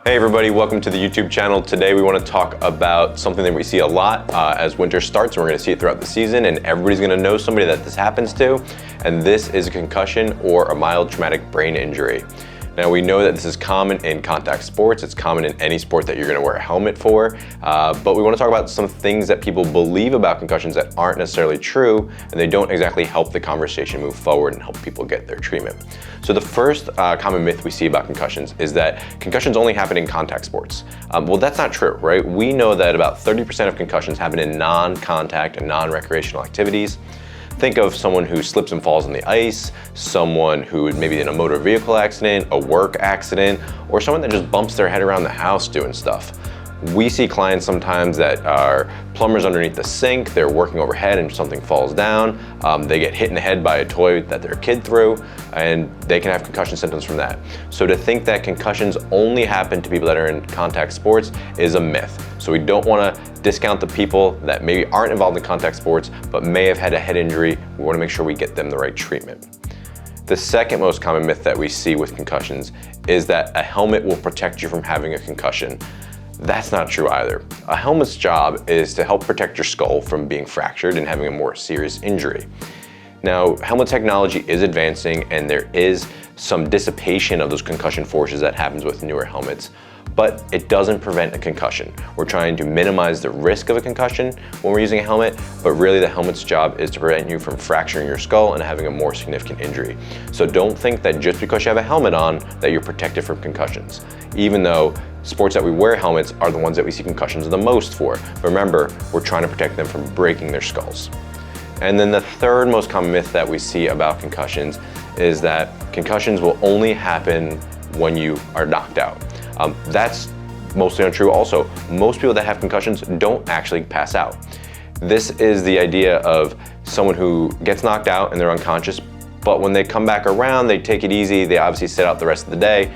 Hey everybody, welcome to the YouTube channel. Today we want to talk about something that we see a lot as winter starts, and we're going to see it throughout the season, and everybody's going to know somebody that this happens to, and this is a concussion or a mild traumatic brain injury. Now we know that this is common in contact sports, it's common in any sport that you're going to wear a helmet for, but we want to talk about some things that people believe about concussions that aren't necessarily true, and they don't exactly help the conversation move forward and help people get their treatment. So the first common myth we see about concussions is that concussions only happen in contact sports. Well, that's not true, right? We know that about 30% of concussions happen in non-contact and non-recreational activities. Think of someone who slips and falls on the ice, someone who maybe in a motor vehicle accident, a work accident, or someone that just bumps their head around the house doing stuff. We see clients sometimes that are plumbers underneath the sink, they're working overhead and something falls down, they get hit in the head by a toy that their kid threw, and they can have concussion symptoms from that. So to think that concussions only happen to people that are in contact sports is a myth. So we don't want to discount the people that maybe aren't involved in contact sports but may have had a head injury. We want to make sure we get them the right treatment. The second most common myth that we see with concussions is that a helmet will protect you from having a concussion. That's not true either. A helmet's job is to help protect your skull from being fractured and having a more serious injury. Now, helmet technology is advancing and there is some dissipation of those concussion forces that happens with newer helmets, but it doesn't prevent a concussion. We're trying to minimize the risk of a concussion when we're using a helmet, but really the helmet's job is to prevent you from fracturing your skull and having a more significant injury. So don't think that just because you have a helmet on that you're protected from concussions, even though sports that we wear helmets are the ones that we see concussions the most for. Remember, we're trying to protect them from breaking their skulls. And then the third most common myth that we see about concussions is that concussions will only happen when you are knocked out. That's mostly untrue also. Most people that have concussions don't actually pass out. This is the idea of someone who gets knocked out and they're unconscious, but when they come back around, they take it easy, they obviously sit out the rest of the day,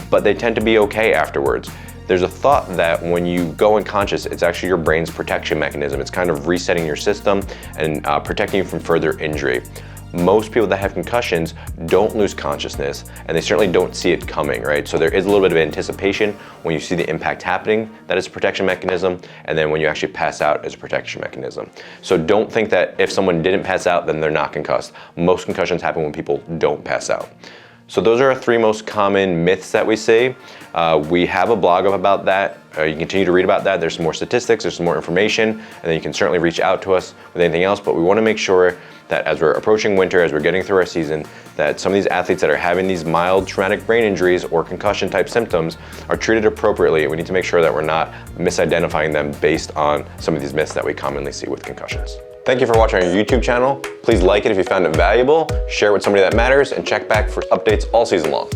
but they tend to be okay afterwards. There's a thought that when you go unconscious, it's actually your brain's protection mechanism. It's kind of resetting your system and protecting you from further injury. Most people that have concussions don't lose consciousness, and they certainly don't see it coming, right? So there is a little bit of anticipation when you see the impact happening, that is a protection mechanism, and then when you actually pass out as a protection mechanism. So don't think that if someone didn't pass out, then they're not concussed. Most concussions happen when people don't pass out. So those are our three most common myths that we see. We have a blog up about that. You can continue to read about that. There's some more statistics, there's some more information, and then you can certainly reach out to us with anything else, but we want to make sure that as we're approaching winter, as we're getting through our season, that some of these athletes that are having these mild traumatic brain injuries or concussion type symptoms are treated appropriately. We need to make sure that we're not misidentifying them based on some of these myths that we commonly see with concussions. Thank you for watching our YouTube channel. Please like it if you found it valuable, share it with somebody that matters, and check back for updates all season long.